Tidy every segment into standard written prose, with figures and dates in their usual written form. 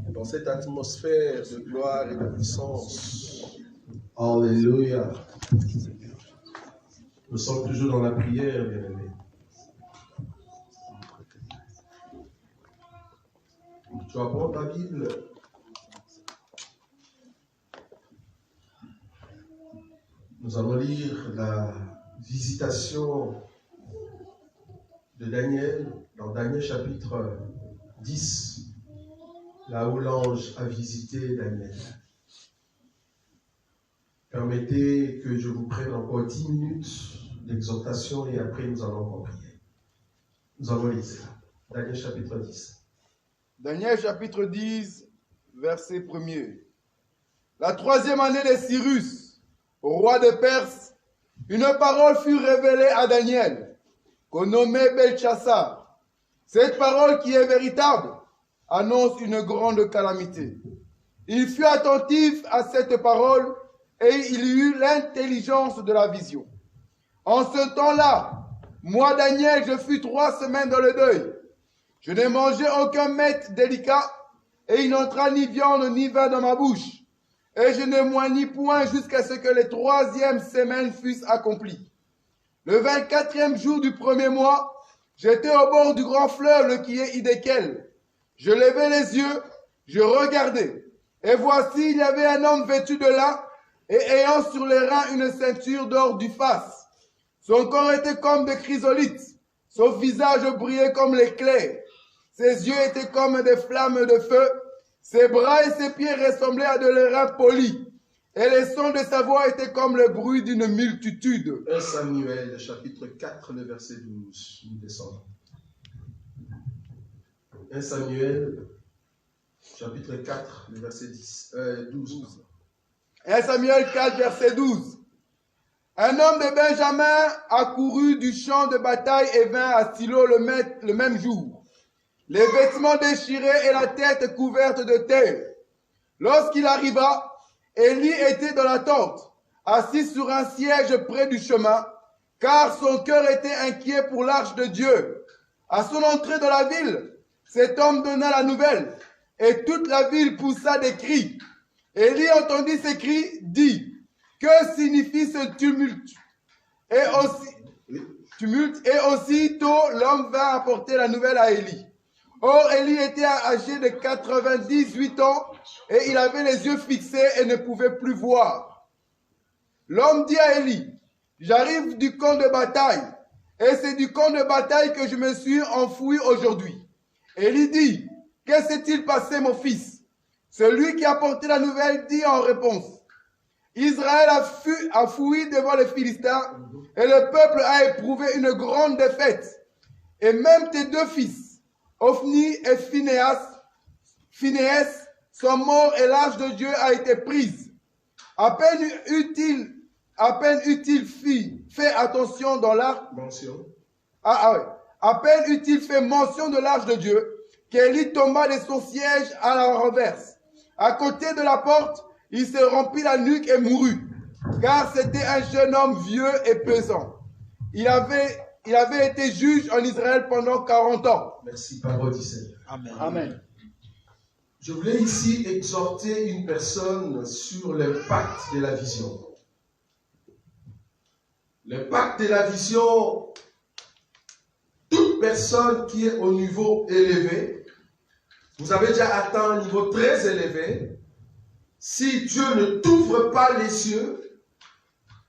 Dans cette atmosphère de gloire et de puissance. Alléluia. Nous sommes toujours dans la prière, bien-aimés. Tu vas prendre ta Bible. Nous allons lire la visitation de Daniel, dans Daniel chapitre 10, là où l'ange a visité Daniel. Permettez que je vous prenne encore 10 minutes d'exhortation et après nous allons encore prier. Nous allons lire cela. Daniel chapitre 10. Daniel chapitre 10, verset 1er. La 3e année de Cyrus, roi de Perse, une parole fut révélée à Daniel, qu'on nommait Belchassar. Cette parole qui est véritable annonce une grande calamité. Il fut attentif à cette parole et il eut l'intelligence de la vision. En ce temps-là, moi Daniel, je fus 3 semaines dans le deuil. Je n'ai mangé aucun mets délicat et il n'entra ni viande ni vin dans ma bouche. Et je ne moignis point jusqu'à ce que les 3e semaines fussent accomplies. Le 24e jour du 1er mois, j'étais au bord du grand fleuve qui est Hiddekel. Je levai les yeux, je regardai, et voici il y avait un homme vêtu de lin et ayant sur les reins une ceinture d'or du faste. Son corps était comme des chrysolites, son visage brillait comme l'éclair, ses yeux étaient comme des flammes de feu, ses bras et ses pieds ressemblaient à de l'airain poli, et les sons de sa voix étaient comme le bruit d'une multitude. 1 Samuel, chapitre 4, le verset 12. Nous descendons. 1 Samuel, chapitre 4, le verset 12. 1 Samuel 4, verset 12. Un homme de Benjamin accourut du champ de bataille et vint à Silo le même jour, les vêtements déchirés et la tête couverte de terre. Lorsqu'il arriva, Élie était dans la tente, assis sur un siège près du chemin, car son cœur était inquiet pour l'arche de Dieu. À son entrée dans la ville, cet homme donna la nouvelle, et toute la ville poussa des cris. Élie entendit ces cris, dit: que signifie ce tumulte? Et aussitôt l'homme vint apporter la nouvelle à Élie. Or, Élie était âgé de 98 ans et il avait les yeux fixés et ne pouvait plus voir. L'homme dit à Élie: j'arrive du camp de bataille et c'est du camp de bataille que je me suis enfoui aujourd'hui. Élie dit: que s'est-il passé, mon fils? Celui qui a porté la nouvelle dit en réponse: Israël a fui devant les Philistins et le peuple a éprouvé une grande défaite. Et même tes 2 fils, Ophni et Phinehas, sont morts et l'arche de Dieu a été prise. À peine eut-il fait attention dans l'arche. À peine eut-il fait mention de l'arche de Dieu qu'Élie tomba de son siège à la renverse. À côté de la porte, il se rompit la nuque et mourut, car c'était un jeune homme vieux et pesant. Il avait été juge en Israël pendant 40 ans. Merci, parole du Seigneur. Amen. Amen. Je voulais ici exhorter une personne sur le pacte de la vision. Le pacte de la vision, toute personne qui est au niveau élevé, vous avez déjà atteint un niveau très élevé, si Dieu ne t'ouvre pas les yeux,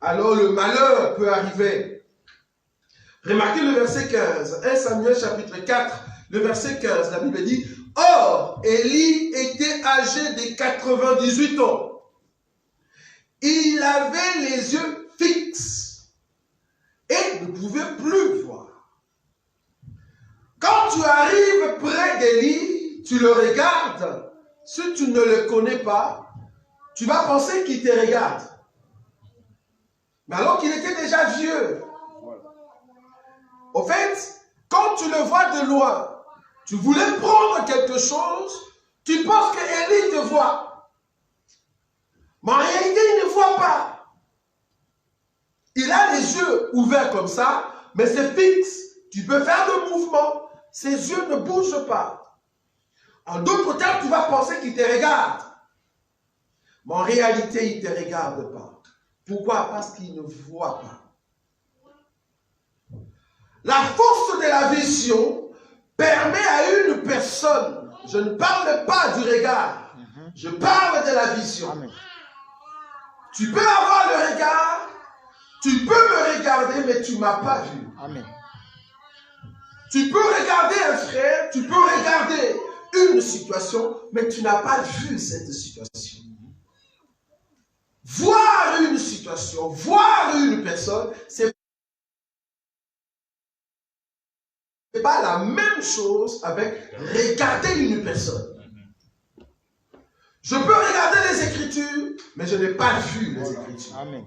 alors le malheur peut arriver. Remarquez le verset 15, 1 Samuel chapitre 4, le verset 15, la Bible dit: or, Élie était âgé de 98 ans. Il avait les yeux fixes et ne pouvait plus voir. Quand tu arrives près d'Élie, tu le regardes. Si tu ne le connais pas, tu vas penser qu'il te regarde. Mais alors qu'il était déjà vieux. Au fait, quand tu le vois de loin, tu voulais prendre quelque chose, tu penses que Élie te voit. Mais en réalité, il ne voit pas. Il a les yeux ouverts comme ça, mais c'est fixe. Tu peux faire le mouvement. Ses yeux ne bougent pas. En d'autres termes, tu vas penser qu'il te regarde. Mais en réalité, il ne te regarde pas. Pourquoi? Parce qu'il ne voit pas. La force de la vision permet à une personne, je ne parle pas du regard, je parle de la vision. Amen. Tu peux avoir le regard, tu peux me regarder, mais tu ne m'as pas vu. Amen. Tu peux regarder un frère, tu peux regarder une situation, mais tu n'as pas vu cette situation. Voir une situation, voir une personne, c'est pas la même chose avec regarder une personne. Je peux regarder les Écritures, mais je n'ai pas vu les Écritures. Amen.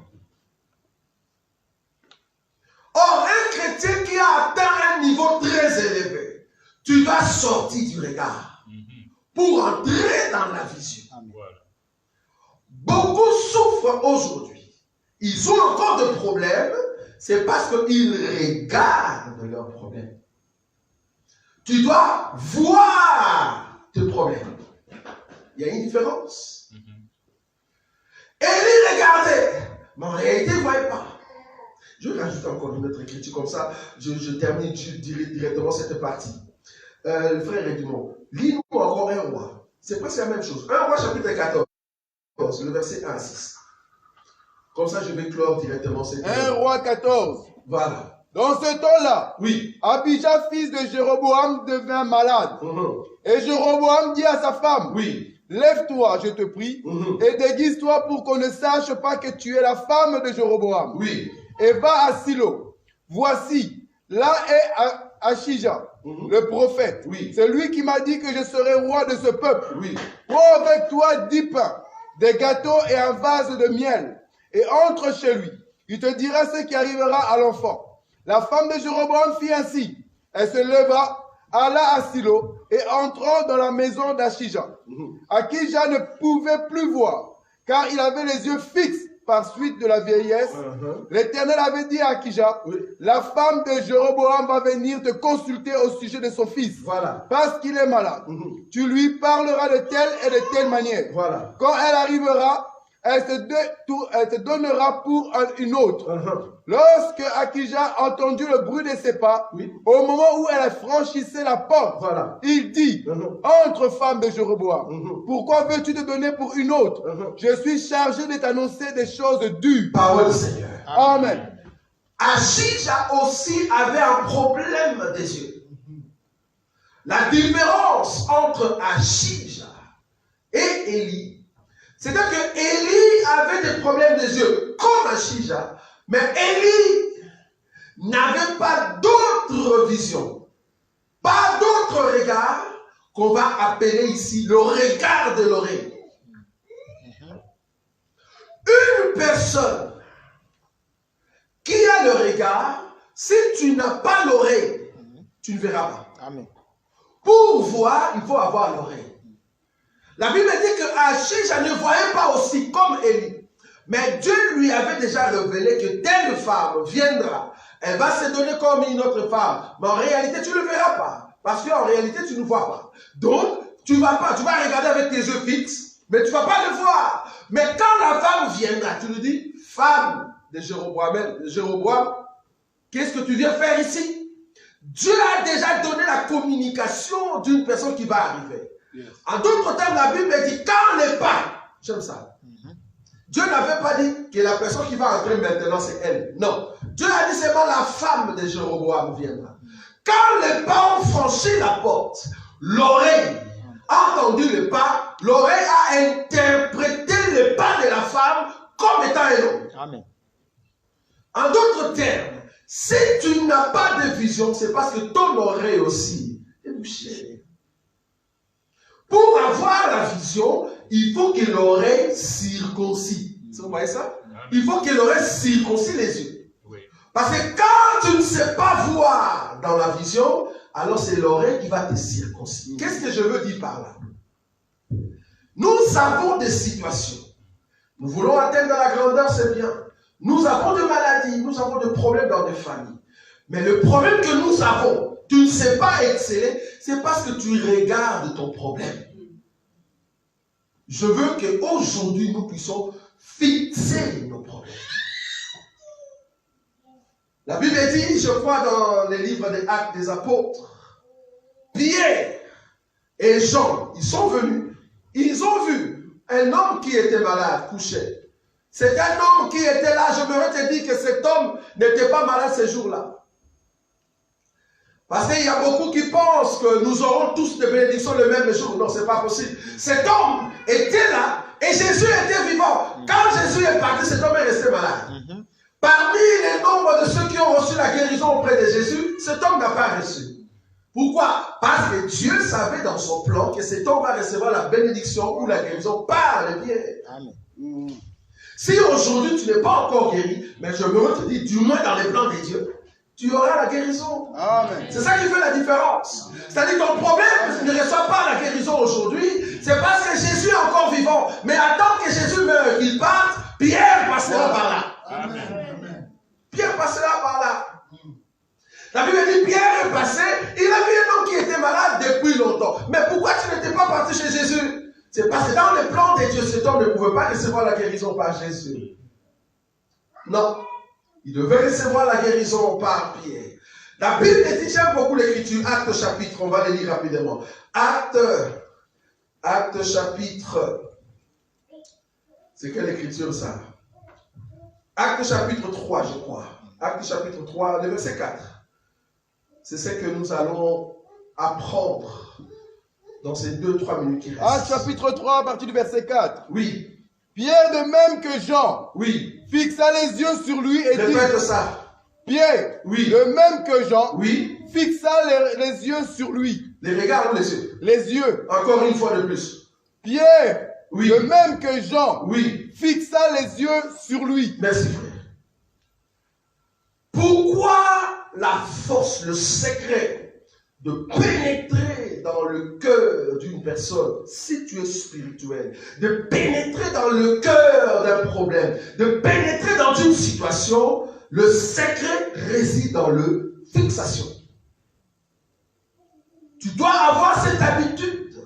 Or, un chrétien qui a atteint un niveau très élevé, tu dois sortir du regard pour entrer dans la vision. Beaucoup souffrent aujourd'hui. Ils ont encore des problèmes, c'est parce qu'ils regardent leurs problèmes. Tu dois voir tes problèmes. Il y a une différence. Élie regardait, mais en réalité, il ne voyait pas. Je vais rajouter encore une autre écriture comme ça. Je termine directement cette partie. Le frère Edmond, lis-nous encore un roi. C'est presque la même chose. Un roi chapitre 14, le verset 1 à 6. Comme ça, je vais clore directement cette Un roi 14. Voilà. Dans ce temps-là, Oui. Abijah, fils de Jéroboam, devint malade. Et Jéroboam dit à sa femme, Oui. lève-toi, je te prie, et déguise-toi pour qu'on ne sache pas que tu es la femme de Jéroboam. Oui. Et va à Silo. Voici, là est Achija, le prophète. Oui. C'est lui qui m'a dit que je serai roi de ce peuple. Oui. Prends avec toi 10 pains, des gâteaux et un vase de miel, et entre chez lui. Il te dira ce qui arrivera à l'enfant. La femme de Jéroboam fit ainsi. Elle se leva, alla à Silo, et entrant dans la maison d'Achija. Achija ne pouvait plus voir, car il avait les yeux fixes par suite de la vieillesse. L'Éternel avait dit à Achija, la femme de Jéroboam va venir te consulter au sujet de son fils, Voilà. parce qu'il est malade. Tu lui parleras de telle et de telle manière. Voilà. Quand elle arrivera, elle te donnera pour une autre. Lorsque Achija entendit le bruit de ses pas, au moment où elle franchissait la porte, Voilà. il dit, entre femme de Jéroboam, pourquoi veux-tu te donner pour une autre? Je suis chargé de t'annoncer des choses dures. Parole du Seigneur. Amen. Achija aussi avait un problème des yeux. La différence entre Achija et Élie, c'est-à-dire que Élie avait des problèmes des yeux, comme Achija, mais Élie n'avait pas d'autre vision, pas d'autre regard qu'on va appeler ici le regard de l'oreille. Une personne qui a le regard, si tu n'as pas l'oreille, tu ne verras pas. Amen. Pour voir, il faut avoir l'oreille. La Bible dit que Achija ne voyait pas aussi comme Élie. Mais Dieu lui avait déjà révélé que telle femme viendra. Elle va se donner comme une autre femme. Mais en réalité, tu ne le verras pas. Parce qu'en réalité, tu ne vois pas. Donc, tu vas regarder avec tes yeux fixes, mais tu ne vas pas le voir. Mais quand la femme viendra, tu lui dis, femme de Jéroboam, qu'est-ce que tu viens faire ici? Dieu a déjà donné la communication d'une personne qui va arriver. En d'autres termes, la Bible dit, quand les pas, j'aime ça. Dieu n'avait pas dit que la personne qui va entrer maintenant, c'est elle. Non. Dieu a dit seulement la femme de Jéroboam viendra. Quand les pas ont franchi la porte, l'oreille a entendu les pas, l'oreille a interprété les pas de la femme comme étant un homme. Amen. En d'autres termes, si tu n'as pas de vision, c'est parce que ton oreille aussi est bouchée. Pour avoir la vision, il faut que l'oreille circoncis. Vous voyez ça? Il faut que l'oreille circoncis les yeux. Oui. Parce que quand tu ne sais pas voir dans la vision, alors c'est l'oreille qui va te circoncire. Qu'est-ce que je veux dire par là? Nous avons des situations. Nous voulons atteindre la grandeur, c'est bien. Nous avons des maladies, nous avons des problèmes dans des familles. Mais le problème que nous avons, tu ne sais pas exceller, c'est parce que tu regardes ton problème. Je veux qu'aujourd'hui, nous puissions fixer nos problèmes. La Bible dit, je crois dans les livres des Actes des Apôtres, Pierre et Jean, ils sont venus, ils ont vu un homme qui était malade, couché. C'est un homme qui était là, je me te dire que cet homme n'était pas malade ce jour-là. Parce qu'il y a beaucoup qui pensent que nous aurons tous des bénédictions le même jour. Non, ce n'est pas possible. Cet homme était là et Jésus était vivant. Quand Jésus est parti, cet homme est resté malade. Parmi les nombres de ceux qui ont reçu la guérison auprès de Jésus, cet homme n'a pas reçu. Pourquoi? Parce que Dieu savait dans son plan que cet homme va recevoir la bénédiction ou la guérison par le biais. Amen. Si aujourd'hui tu n'es pas encore guéri, mais je me te dis, du moins dans les plans de Dieu, tu auras la guérison. C'est ça qui fait la différence. C'est-à-dire que ton problème, tu ne reçois pas la guérison aujourd'hui, c'est parce que Jésus est encore vivant. Mais attends que Jésus meure, qu'il parte, Pierre passera par là. Amen. Pierre passera par là. La Bible dit, Pierre est passé, il a vu un homme qui était malade depuis longtemps. Mais pourquoi tu n'étais pas parti chez Jésus? C'est parce que dans les plans de Dieu, cet homme ne pouvait pas recevoir la guérison par Jésus. Non. Il devait recevoir la guérison par Pierre. La Bible dit, j'aime beaucoup l'écriture, Acte chapitre, on va le lire rapidement. Acte chapitre, c'est quelle écriture ça? Acte chapitre 3, je crois. Acte chapitre 3, le verset 4. C'est ce que nous allons apprendre dans ces 2-3 minutes qui restent. Acte chapitre 3, à partir du verset 4. Oui. Pierre, de même que Jean, oui, fixa les yeux sur lui et dit... Répète ça. Pierre, oui, de même que Jean, oui, fixa les yeux sur lui. Les regards ou les yeux? Les yeux. Encore une fois de plus. Pierre, oui, de même que Jean, oui, fixa les yeux sur lui. Merci frère. Pourquoi la force, le secret de pénétrer dans le cœur d'une personne, si tu es spirituel, de pénétrer dans le cœur d'un problème, de pénétrer dans une situation, le secret réside dans le fixation. Tu dois avoir cette habitude.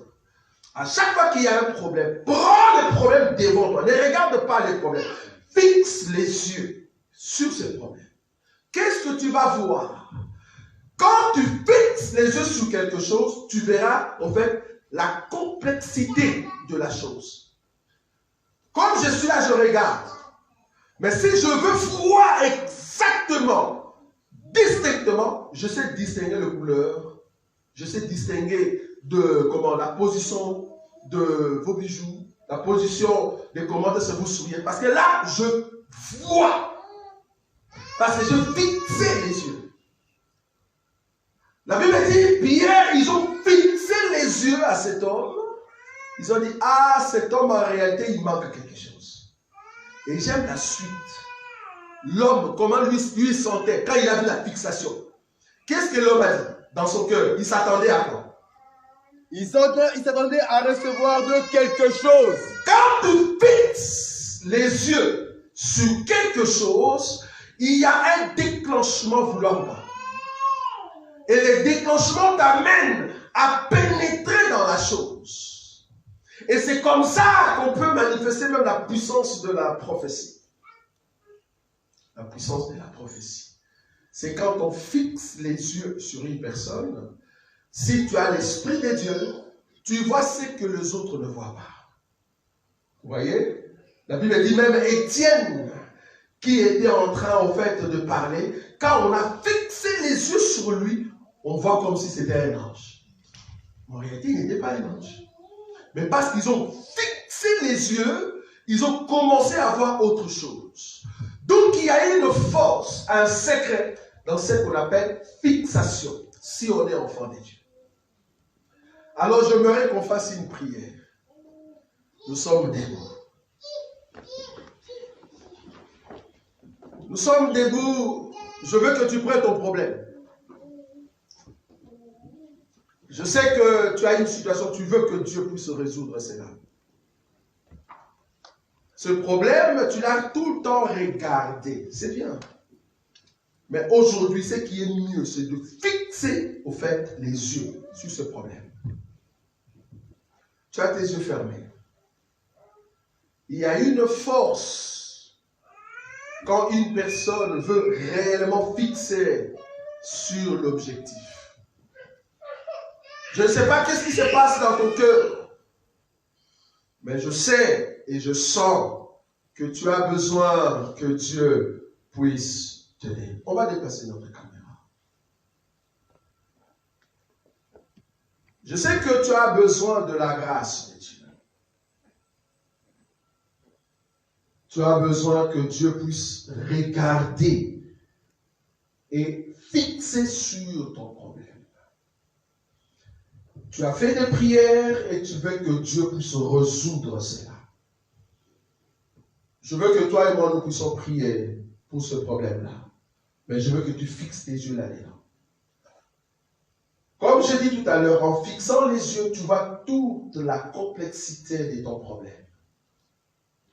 À chaque fois qu'il y a un problème, prends le problème devant toi. Ne regarde pas les problèmes. Fixe les yeux sur ce problème. Qu'est-ce que tu vas voir? Quand tu fixes les yeux sur quelque chose, tu verras en fait la complexité de la chose. Comme je suis là, je regarde. Mais si je veux voir exactement, distinctement, je sais distinguer les couleurs, je sais distinguer la position de vos bijoux, la position de comment de se vous souvient. Parce que là, je vois. Parce que je fixais les yeux. La Bible dit, Pierre, ils ont fixé les yeux à cet homme. Ils ont dit, ah, cet homme, en réalité, il manque quelque chose. Et j'aime la suite. L'homme, comment lui sentait quand il a vu la fixation. Qu'est-ce que l'homme a dit dans son cœur? Il s'attendait à quoi? Il s'attendait à recevoir de quelque chose. Quand tu fixes les yeux sur quelque chose, il y a un déclenchement vouloir pas. Et le déclenchement t'amène à pénétrer dans la chose. Et c'est comme ça qu'on peut manifester même la puissance de la prophétie. La puissance de la prophétie. C'est quand on fixe les yeux sur une personne, si tu as l'Esprit de Dieu, tu vois ce que les autres ne voient pas. Vous voyez? La Bible dit même Étienne, qui était en train en fait de parler, quand on a fixé les yeux sur lui, on voit comme si c'était un ange. En réalité, il n'était pas un ange. Mais parce qu'ils ont fixé les yeux, ils ont commencé à voir autre chose. Donc il y a une force, un secret dans ce qu'on appelle fixation, si on est enfant de Dieu. Alors j'aimerais qu'on fasse une prière. Nous sommes debout. Nous sommes debout. Je veux que tu prennes ton problème. Je sais que tu as une situation, tu veux que Dieu puisse résoudre cela. Ce problème, tu l'as tout le temps regardé. C'est bien. Mais aujourd'hui, ce qui est mieux, c'est de fixer, au fait, les yeux sur ce problème. Tu as tes yeux fermés. Il y a une force quand une personne veut réellement fixer sur l'objectif. Je ne sais pas qu'est-ce qui se passe dans ton cœur, mais je sais et je sens que tu as besoin que Dieu puisse t'aider. On va déplacer notre caméra. Je sais que tu as besoin de la grâce de Dieu. Tu as besoin que Dieu puisse regarder et fixer sur ton problème. Tu as fait des prières et tu veux que Dieu puisse résoudre cela. Je veux que toi et moi nous puissions prier pour ce problème-là. Mais je veux que tu fixes tes yeux là-dedans. Comme je dis tout à l'heure, en fixant les yeux, tu vois toute la complexité de ton problème.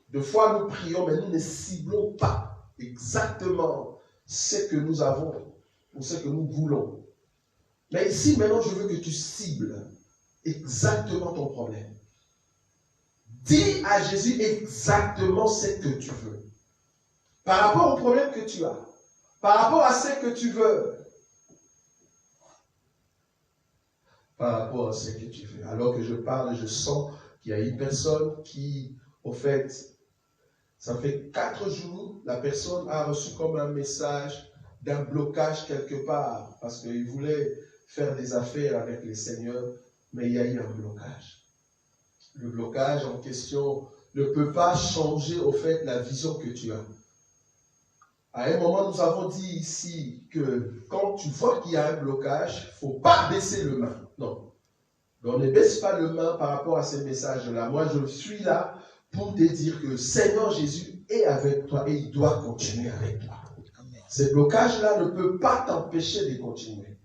Des fois, nous prions, mais nous ne ciblons pas exactement ce que nous avons ou ce que nous voulons. Mais ici, maintenant, je veux que tu cibles exactement ton problème. Dis à Jésus exactement ce que tu veux. Par rapport au problème que tu as. Par rapport à ce que tu veux. Par rapport à ce que tu veux. Alors que je parle, je sens qu'il y a une personne qui, au fait, ça fait 4 jours, la personne a reçu comme un message d'un blocage quelque part. Parce qu'il voulait faire des affaires avec les seigneurs, mais il y a eu un blocage. Le blocage en question ne peut pas changer, au fait, la vision que tu as. À un moment, nous avons dit ici que quand tu vois qu'il y a un blocage, il ne faut pas baisser le main. Non. On ne baisse pas le main par rapport à ces messages-là. Moi, je suis là pour te dire que le Seigneur Jésus est avec toi et il doit continuer avec toi. Ces blocages-là ne peuvent pas t'empêcher de continuer.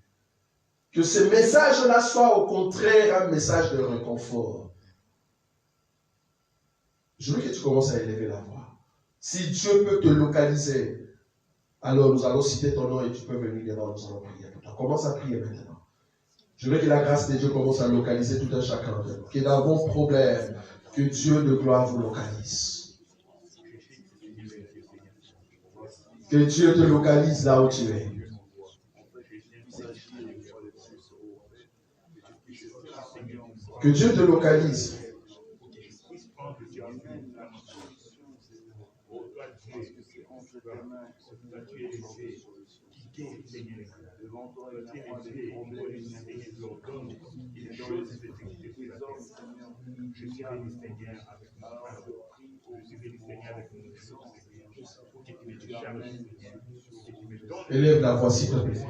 Que ce message-là soit au contraire un message de réconfort. Je veux que tu commences à élever la voix. Si Dieu peut te localiser, alors nous allons citer ton nom et tu peux venir devant, nous allons prier pour toi. Commence à prier maintenant. Je veux que la grâce de Dieu commence à localiser tout un chacun de nous. Que dans vos problèmes, que Dieu de gloire vous localise. Que Dieu te localise là où tu es. Que Dieu te localise. Élève la voix, s'il te plaît.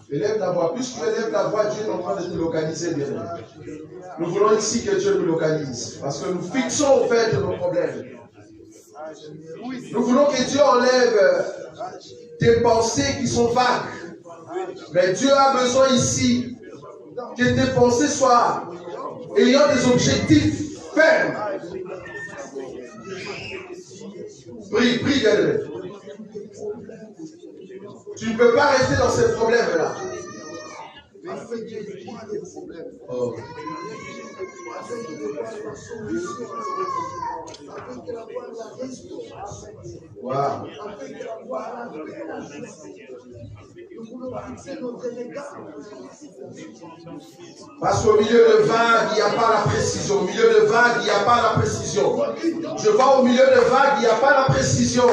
Élève la voix. Plus tu élèves la voix, Dieu est en train de te localiser, bien. Nous voulons ici que Dieu nous localise. Parce que nous fixons au fait de nos problèmes. Nous voulons que Dieu enlève tes pensées qui sont vagues. Mais Dieu a besoin ici que tes pensées soient ayant des objectifs fermes. Prie, prie, bien-aimé. Tu ne peux pas rester dans ces problèmes-là. Oh. Wow. Parce qu'au milieu de vagues, il n'y a pas la précision. Au milieu de vagues, il n'y a pas la précision. Je vois au milieu de vagues, il n'y a pas la précision.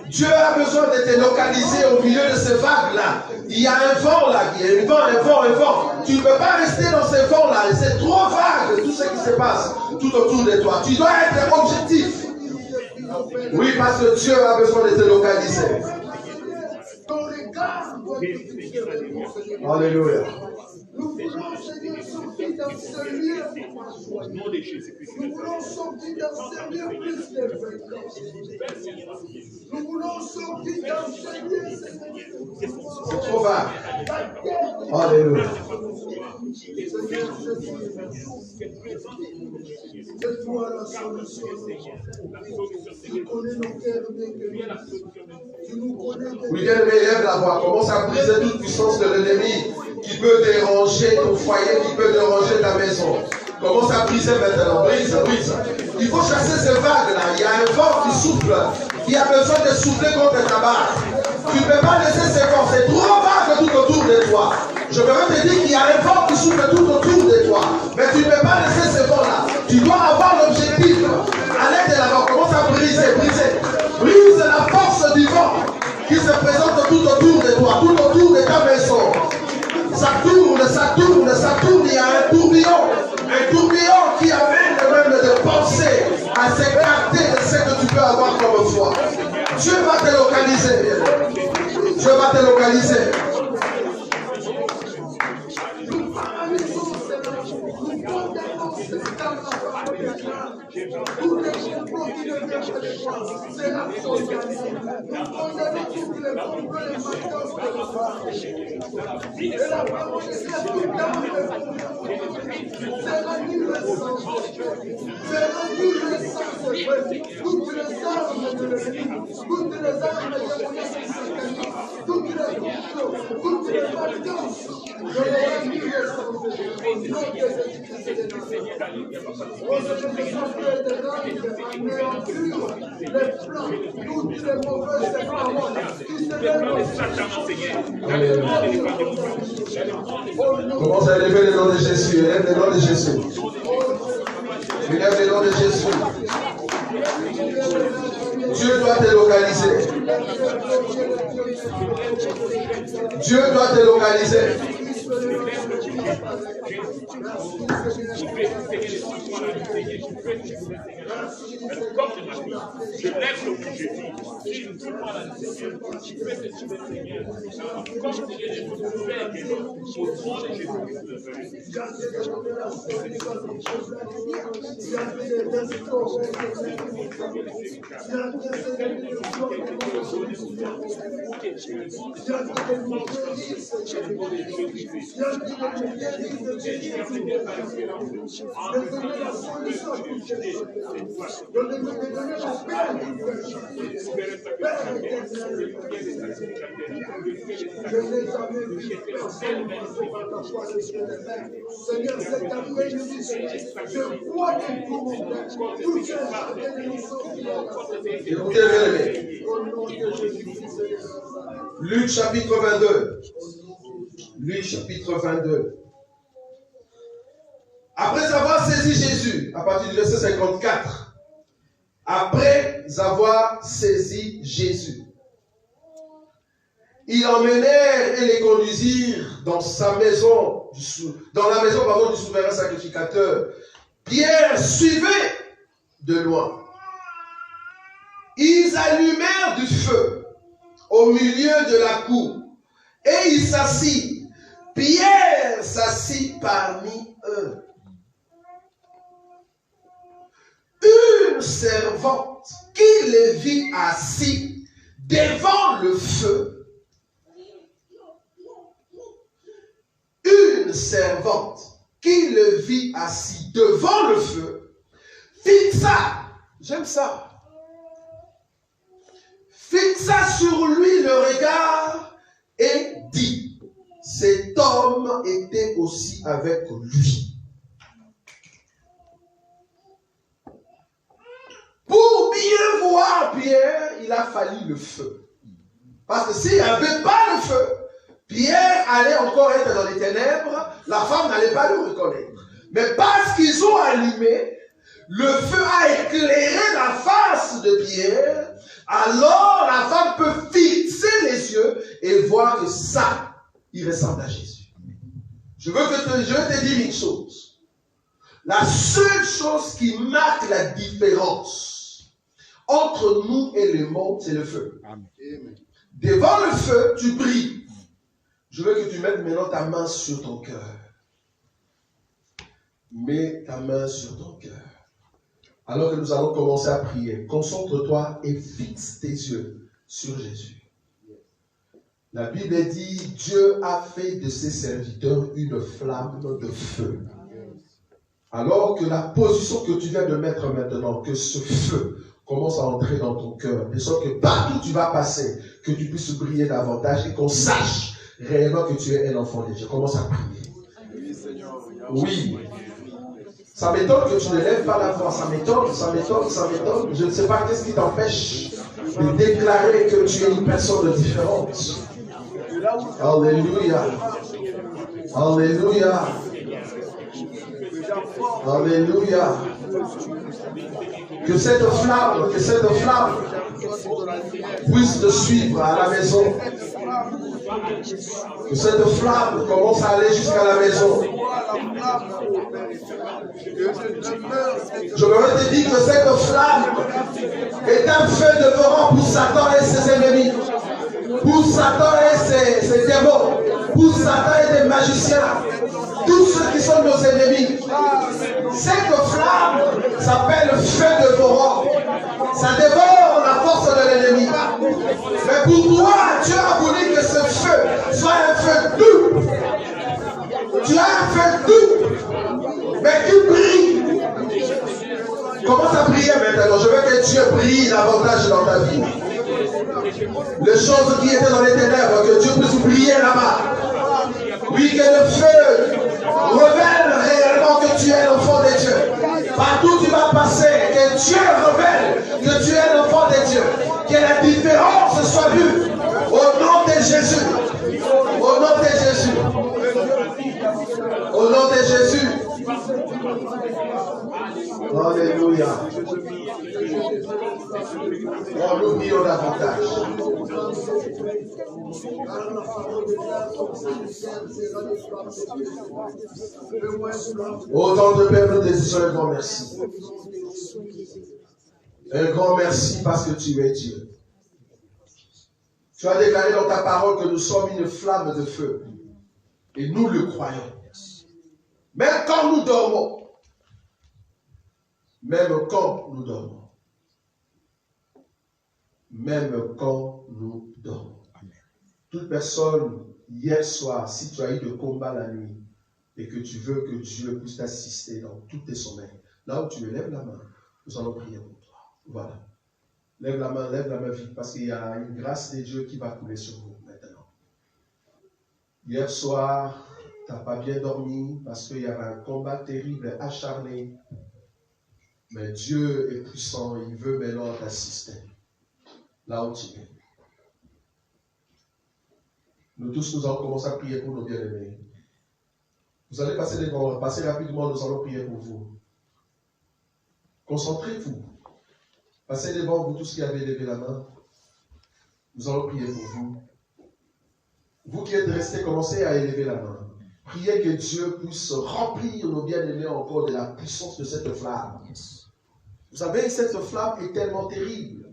Dieu a besoin de te localiser au milieu de ces vagues-là. Il y a un vent là, il y a un vent. Tu ne peux pas rester dans ces vents-là. C'est trop vague tout ce qui se passe tout autour de toi. Tu dois être objectif. Oui, parce que Dieu a besoin de te localiser. Alléluia. sortir dans ce lieu joyeux. Nous voulons sortir dans ce lieu plus de fréquence. Nous voulons sortir dans ce lieu. C'est trop vague. Alléluia. C'est toi la solution. Tu connais nos cœurs méconnus. Tu nous connais. Oui, bien aimé, lève la voix. Commence à briser toute puissance de l'ennemi qui peut déranger ton foyer, qui peut déranger ta maison. Commence à briser maintenant. Brise, brise. Il faut chasser ces vagues-là. Il y a un vent qui souffle, qui a besoin de souffler contre ta barre. Tu ne peux pas laisser ces vents. C'est trop vague tout autour de toi. Je peux même te dire qu'il y a un vent qui souffle tout autour de toi. Mais tu ne peux pas laisser ces vents-là. Tu dois avoir l'objectif. À l'aide de la vent, commence à briser, briser. Brise la force du vent qui se présente tout autour de toi, tout autour de ta maison. Ça tourne, ça tourne, ça tourne. Il y a un tourbillon qui amène même de penser à s'écarter de ce que tu peux avoir comme foi. Dieu va te localiser, bien. Dieu va te localiser. Tous les complots qui ne viennent pas de toi, c'est la faute. Nous condamnons tous les complots, les manquances de la part. Et la parole est tout dans le c'est rendu le sang. C'est rendu le sang. Toutes les armes de l'ennemi, toutes les armes de l'ennemi satanique, toutes les complots, toutes les manquances, je les rendu le sang. Au nom de Jésus-Christ de Commence à élever le nom de Jésus. Élève le nom de Jésus. Élève le nom de Jésus. Dieu doit te localiser. Dieu doit te localiser. Je lève le coup, je dis, si je ne suis pas là, Seigneur, tu peux te tuer, Seigneur. Comme Seigneur, je peux faire que au nom de Jésus-Christ le faire. Seigneur, cette après-midi, je crois que tout ce Écoutez, bien-aimés. Luc chapitre 22. Luc chapitre 22. Après avoir saisi Jésus, à partir du verset 54, après avoir saisi Jésus, ils l'emmenèrent et les conduisirent dans sa maison, dans la maison du souverain sacrificateur. Pierre suivait de loin. Ils allumèrent du feu au milieu de la cour et il s'assit. Pierre s'assit parmi eux. Une servante qui les vit assis devant le feu, une servante qui le vit assis devant le feu, fixa, j'aime ça, fixa sur lui le regard et dit, cet homme était aussi avec lui. Pour bien voir Pierre, il a fallu le feu. Parce que s'il n'y avait pas le feu, Pierre allait encore être dans les ténèbres, la femme n'allait pas le reconnaître. Mais parce qu'ils ont allumé, le feu a éclairé la face de Pierre, alors la femme peut fixer les yeux et voir que ça, il ressemble à Jésus. Je veux te dire une chose. La seule chose qui marque la différence entre nous et le monde, c'est le feu. Amen. Devant le feu, tu brilles. Je veux que tu mettes maintenant ta main sur ton cœur. Mets ta main sur ton cœur. Alors que nous allons commencer à prier, concentre-toi et fixe tes yeux sur Jésus. La Bible dit, Dieu a fait de ses serviteurs une flamme de feu. Alors que la position que tu viens de mettre maintenant, que ce feu commence à entrer dans ton cœur, de sorte que partout tu vas passer, que tu puisses briller davantage et qu'on sache réellement que tu es un enfant de Dieu. Commence à prier. Oui. Ça m'étonne que tu ne lèves pas la voix. Ça m'étonne, ça m'étonne, ça m'étonne. Je ne sais pas qu'est-ce qui t'empêche de déclarer que tu es une personne différente. Alléluia. Alléluia. Alléluia. Que cette flamme puisse te suivre à la maison. Que cette flamme commence à aller jusqu'à la maison. Je me te dire que cette flamme est un feu dévorant pour Satan et ses ennemis. Pour Satan et ses démons. Pour Satan et des magiciens. Tous ceux qui sont nos ennemis. Cette flamme s'appelle feu dévorant. Ça dévore la force de l'ennemi. Mais pour toi, Dieu a voulu que ce feu soit un feu doux. Tu as un feu doux, mais qui brille. Commence à prier maintenant. Je veux que Dieu brille davantage dans ta vie. Les choses qui étaient dans les ténèbres, que Dieu puisse briller là-bas. Oui, que le feu révèle réellement que tu es l'enfant de Dieu. Partout où tu vas passer, que Dieu révèle que tu es l'enfant de Dieu. Que la différence soit vue au nom de Jésus. Au nom de Jésus. Au nom de Jésus. Alléluia. Oh, nous prions davantage. Autant de peuple, nous te disons un grand merci. Un grand merci parce que tu es Dieu. Tu as déclaré dans ta parole que nous sommes une flamme de feu. Et nous le croyons. Même quand nous dormons. Même quand nous dormons. Même quand nous dormons. Toute personne, hier soir, si tu as eu de combat la nuit, et que tu veux que Dieu puisse t'assister dans tous tes sommeils, là où tu me lèves la main, nous allons prier pour toi. Voilà. Lève la main vite, parce qu'il y a une grâce de Dieu qui va couler sur vous maintenant. Hier soir, tu n'as pas bien dormi, parce qu'il y avait un combat terrible, acharné. Mais Dieu est puissant, il veut maintenant t'assister. Là où tu es. Nous tous, nous allons commencer à prier pour nos bien-aimés. Vous allez passer devant, passez rapidement, nous allons prier pour vous. Concentrez-vous. Passez devant vous tous qui avez levé la main. Nous allons prier pour vous. Vous qui êtes restés, commencez à élever la main. Priez que Dieu puisse remplir nos bien-aimés encore de la puissance de cette flamme. Vous savez, cette flamme est tellement terrible.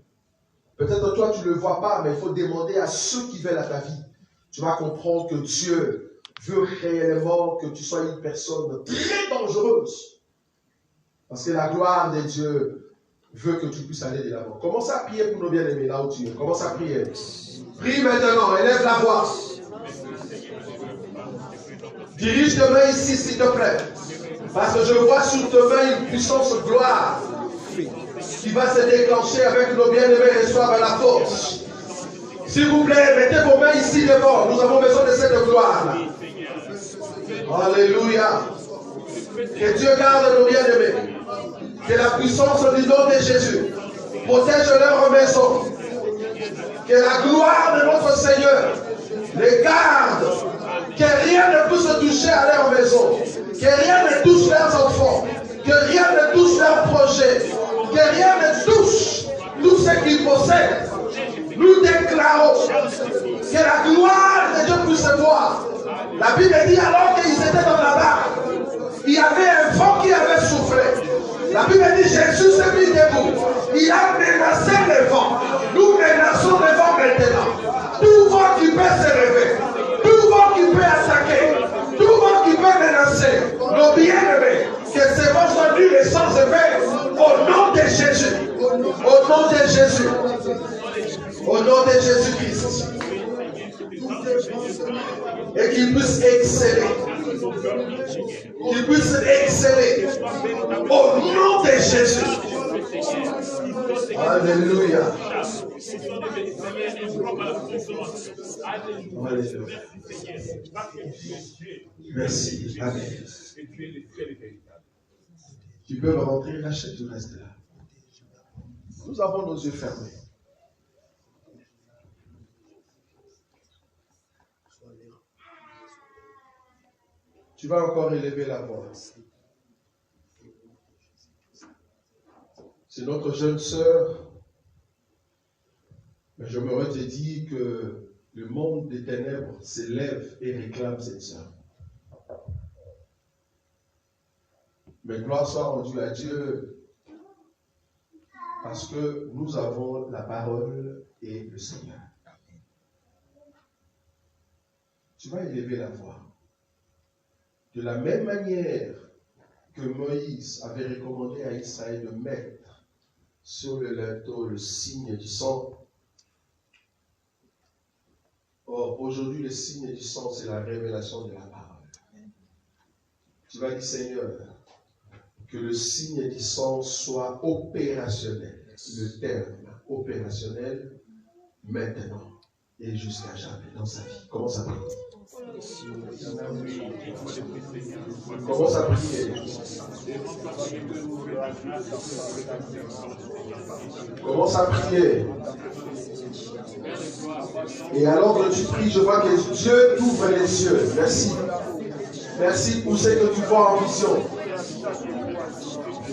Peut-être toi, tu ne le vois pas, mais il faut demander à ceux qui veulent à ta vie. Tu vas comprendre que Dieu veut réellement que tu sois une personne très dangereuse. Parce que la gloire de Dieu veut que tu puisses aller de l'avant. Commence à prier pour nos bien-aimés là où tu es. Commence à prier. Prie maintenant, élève la voix. Dirige tes mains ici, s'il te plaît. Parce que je vois sur tes mains une puissance gloire qui va se déclencher avec nos bien-aimés reçoivent la force. S'il vous plaît, mettez vos mains ici devant. Nous avons besoin de cette gloire. Alléluia. Que Dieu garde nos bien-aimés. Que la puissance du nom de Jésus protège leur maison. Que la gloire de notre Seigneur les garde. Que rien ne puisse toucher à leur maison. Que rien ne touche leurs enfants. Que rien ne touche leurs projets. Que rien ne touche tout ce qu'ils possèdent. Nous déclarons que la gloire de Dieu puisse se voir. La Bible dit alors qu'ils étaient dans la barque, il y avait un vent qui avait soufflé. La Bible dit Jésus s'est mis debout. Il a menacé le vent. Nous menaçons le vent maintenant. Tout vent qui peut se lever, tout vent qui peut attaquer, tout vent qui peut menacer nos bien-aimés, que Jésus. Au nom de Jésus-Christ. Et qu'il puisse exceller. Qu'il puisse exceller. Au nom de Jésus. Alléluia. Alléluia. Merci. Amen. Tu peux me rentrer, lâche, tu restes là. Nous avons nos yeux fermés. Tu vas encore élever la voix. C'est notre jeune sœur. Mais je me te dis que le monde des ténèbres s'élève et réclame cette sœur. Mais gloire soit rendue à Dieu parce que nous avons la parole et le Seigneur. Tu vas élever la voix. De la même manière que Moïse avait recommandé à Israël de mettre sur le linteau le signe du sang. Or, aujourd'hui, le signe du sang, c'est la révélation de la parole. Tu vas dire, Seigneur, que le signe du sang soit opérationnel. Le terme opérationnel, maintenant et jusqu'à jamais dans sa vie. Commence à prier. Commence à prier. Commence à prier. Et alors que tu pries, je vois que Dieu t'ouvre les cieux. Merci. Merci pour ce que tu vois en vision.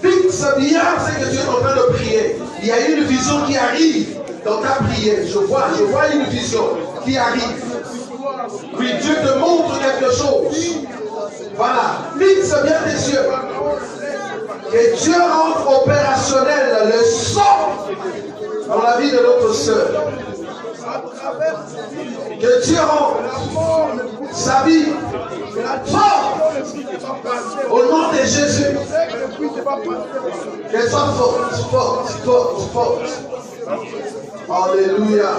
Fixe bien ce que tu es en train de prier. Il y a une vision qui arrive dans ta prière. Je vois une vision qui arrive. Oui, Dieu te montre quelque chose. Voilà. Fixe bien tes yeux. Que Dieu rende opérationnel le sang dans la vie de notre sœur. Que Dieu rende sa vie forte au nom de Jésus. Qu'elle soit forte. Alléluia.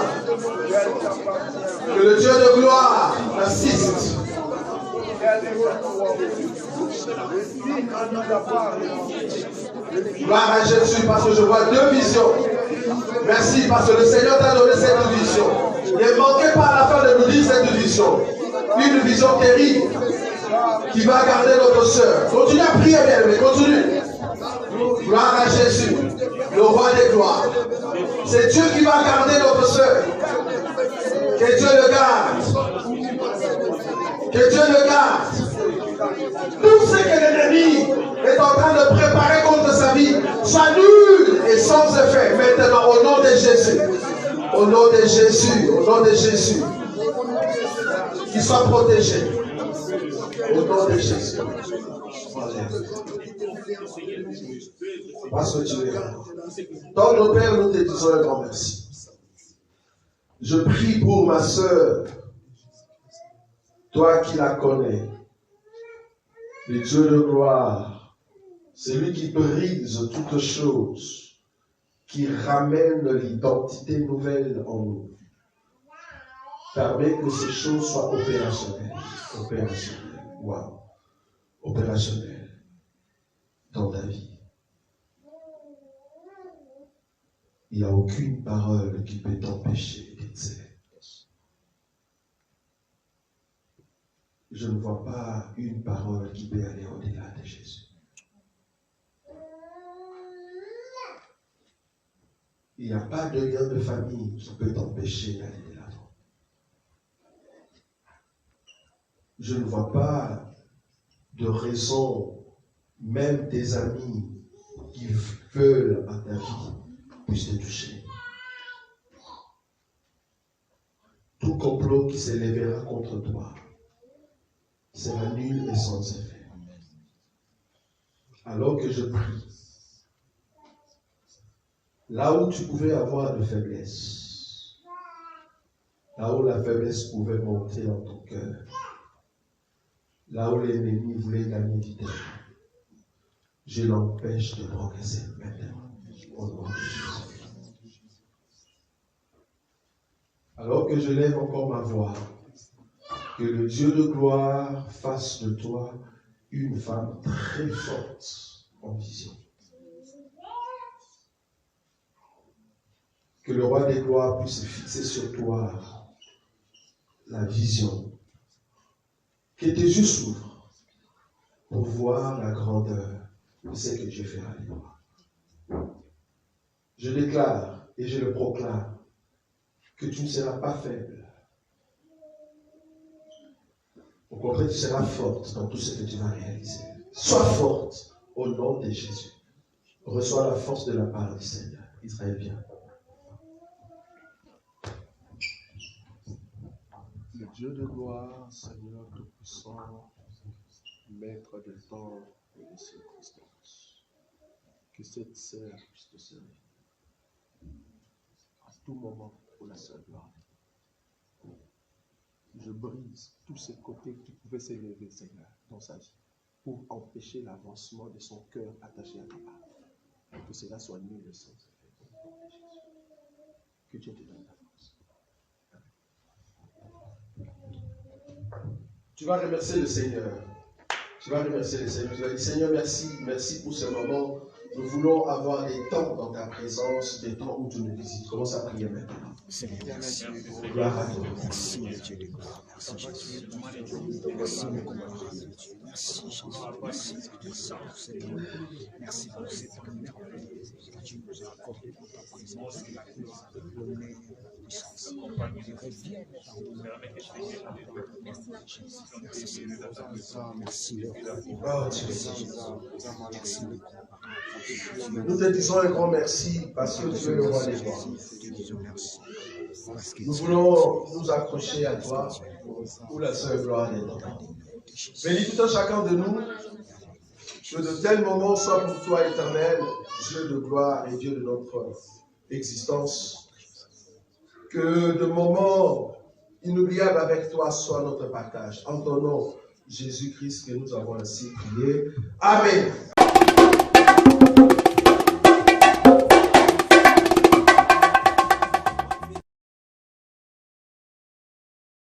Que le Dieu de gloire assiste. Gloire à Jésus parce que je vois deux visions. Merci parce que le Seigneur t'a donné cette vision. Ne manquez pas à la fin de nous dire cette vision. Une vision terrible qui va garder notre sœur. Continue à prier, bien aimé, continue. Gloire à Jésus, le roi des gloires. C'est Dieu qui va garder notre sœur. Que Dieu le garde. Que Dieu le garde. Tout ce que l'ennemi est en train de préparer contre sa vie soit nul et sans effet. Maintenant, au nom de Jésus. Au nom de Jésus. Au nom de Jésus. Qu'il soit protégé. Au nom de Jésus. Parce que tu es là. Dans nos pères, nous te disons un grand merci. Je prie pour ma sœur, toi qui la connais, le Dieu de gloire, celui qui brise toutes choses, qui ramène l'identité nouvelle en nous. Permet que ces choses soient opérationnelles. Wow. Opérationnelles dans ta vie. Il n'y a aucune parole qui peut t'empêcher d'exceller. Je ne vois pas une parole qui peut aller au-delà de Jésus. Il n'y a pas de lien de famille qui peut t'empêcher d'aller de l'avant. Je ne vois pas de raison, même des amis qui veulent à ta vie, puissent te toucher. Tout complot qui s'élèvera contre toi sera nul et sans effet. Alors que je prie, là où tu pouvais avoir de faiblesse, là où la faiblesse pouvait monter dans ton cœur, là où l'ennemi voulait gagner du terrain, je l'empêche de progresser maintenant au nom de Jésus. que je lève encore ma voix, que le Dieu de gloire fasse de toi une femme très forte en vision. Que le roi des gloires puisse fixer sur toi la vision. Que tes yeux s'ouvrent pour voir la grandeur de ce que Dieu fera de toi. Je déclare et je le proclame que tu ne seras pas faible. Au contraire, tu seras forte dans tout ce que tu vas réaliser. Sois forte au nom de Jésus. Reçois la force de la part du Seigneur. Israël, viens. Le Dieu de gloire, Seigneur Tout-Puissant, Maître des temps et des circonstances, que cette sœur puisse te servir à tout moment pour la seule gloire. Je brise tous ces côtés qui pouvaient s'élever, Seigneur, dans sa vie, pour empêcher l'avancement de son cœur attaché à ta part. Que cela soit nul le sens. Que Dieu te donne la force. Tu vas remercier le Seigneur. Tu vas remercier le Seigneur. Tu vas dire, Seigneur, merci, merci pour ce moment. Nous voulons avoir des temps dans ta présence, des temps où tu nous visites. Commence à prier maintenant. Gloire à toi. Merci, Dieu de gloire. Merci, Jésus. Merci, mon gloire. Merci, Jésus. Merci, Seigneur. Merci pour cette merveille que tu nous as accordée dans ta présence. L'honneur, la puissance. Je reviens Merci, Seigneur. Merci, le roi. Merci, le roi. Nous te disons un grand merci parce que tu es le roi des rois. Nous voulons nous accrocher à toi pour la seule gloire des temps. Bénis tout un chacun de nous, que de tels moments soient pour toi éternel, Dieu de gloire et Dieu de notre existence. Que de moments inoubliables avec toi soient notre partage. En ton nom, Jésus-Christ, que nous avons ainsi prié. Amen.